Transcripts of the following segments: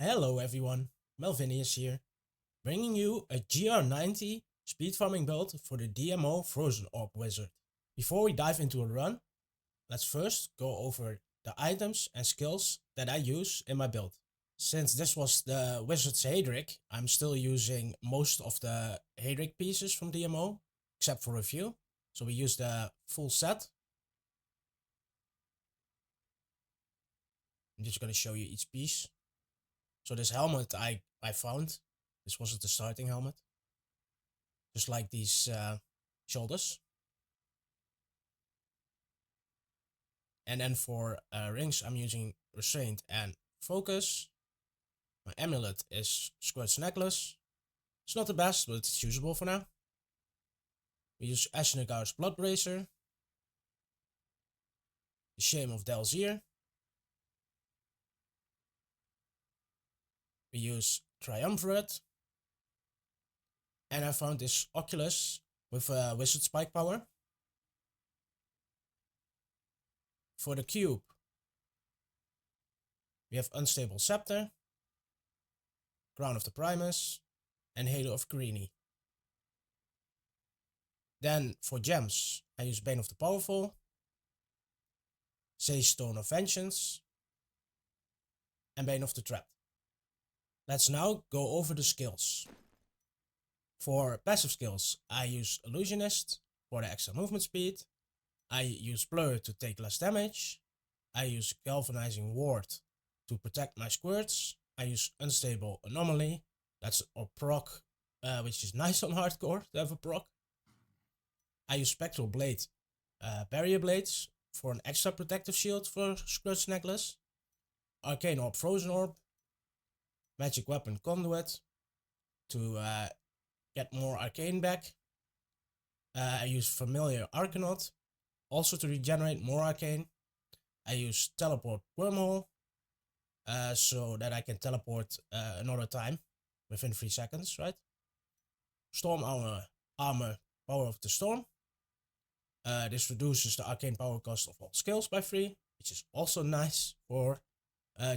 Hello everyone, Melvinius here, bringing you a GR90 speed farming build for the DMO Frozen Orb Wizard. Before we dive into a run, let's first go over the items and skills that I use in my build. Since this was the Wizard's Haedric, I'm still using most of the Haedric pieces from DMO, except for a few. So we use the full set. I'm just going to show you each piece. So this helmet I found, this wasn't the starting helmet. Just like these shoulders. And then for rings I'm using Restraint and Focus. My amulet is Squirt's Necklace. It's not the best, but it's usable for now. We use Ashnagar's Blood Bracer. The Shame of Delzir. We use Triumvirate. And I found this Oculus with Wizard Spike power. For the cube, we have Unstable Scepter, Crown of the Primus, and Halo of Greeny. Then for gems, I use Bane of the Powerful, Sage Stone of Vengeance, and Bane of the Trapped. Let's now go over the skills. For passive skills, I use Illusionist for the extra movement speed. I use Blur to take less damage. I use Galvanizing Ward to protect my squirts. I use Unstable Anomaly, that's a proc, which is nice on hardcore to have a proc. I use Spectral Blade, Barrier Blades for an extra protective shield for Squirt's Necklace. Arcane Orb, Frozen Orb. Magic Weapon Conduit to get more arcane back. I use Familiar Arcanaut also to regenerate more arcane. I use Teleport Wormhole so that I can teleport another time within 3 seconds, right? Storm Armor, Power of the Storm. This reduces the arcane power cost of all skills by 3, which is also nice for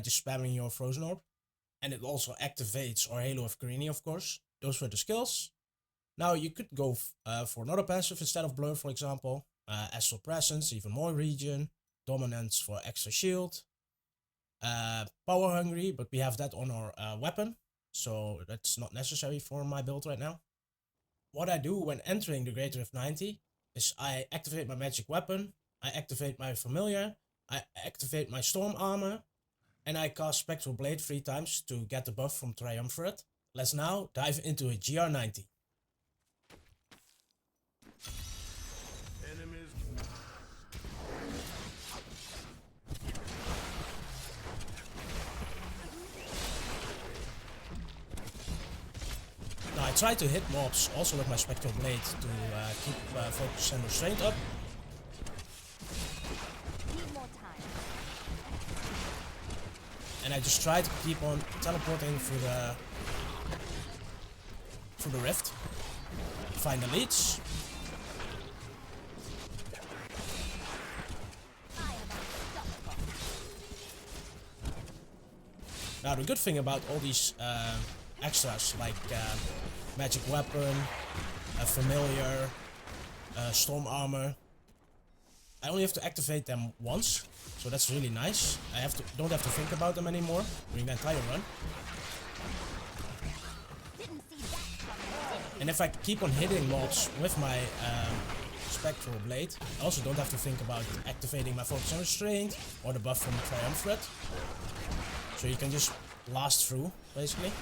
just spamming your Frozen Orb. And it also activates our Halo of Greeny, of course. Those were the skills. Now you could go for another passive instead of Blur, for example. Astral Presence, even more regen. Dominance for extra shield. Power Hungry, but we have that on our weapon. So that's not necessary for my build right now. What I do when entering the Greater Rift 90 is I activate my magic weapon. I activate my familiar. I activate my storm armor. And I cast Spectral Blade 3 times to get the buff from Triumvirate. Let's now dive into a GR90. Now I try to hit mobs also with my Spectral Blade to keep focus and restraint up. And I just try to keep on teleporting through the rift. Find the leads. Now the good thing about all these extras like magic weapon, familiar, storm armor, I only have to activate them once. So that's really nice. I don't have to think about them anymore during the entire run. And if I keep on hitting mobs with my Spectral Blade, I also don't have to think about activating my Focus and Restraint or the buff from Triumvirate. So you can just blast through, basically.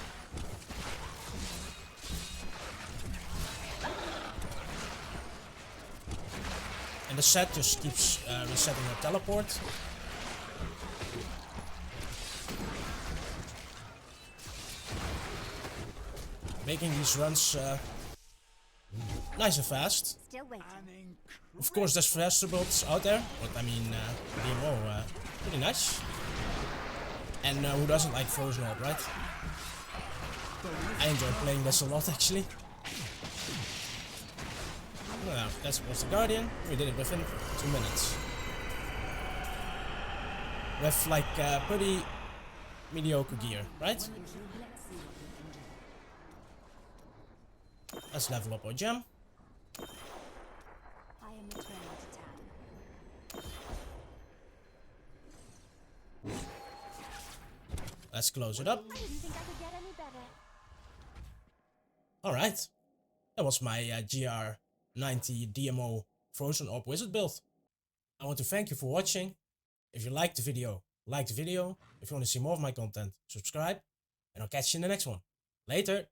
And the set just keeps resetting your teleport. Making these runs nice and fast. Of course there's faster builds out there, but I mean DMO, pretty nice. And who doesn't like Frozen Orb, right? I enjoy playing this a lot actually. Well, that was the Guardian. We did it within 2 minutes. With like pretty mediocre gear, right? Let's level up our gem. I am returning to town. Let's close it up. I didn't think I could get any better. Alright. That was my GR90 DMO Frozen Orb Wizard build. I want to thank you for watching. If you liked the video, like the video. If you want to see more of my content, subscribe. And I'll catch you in the next one. Later!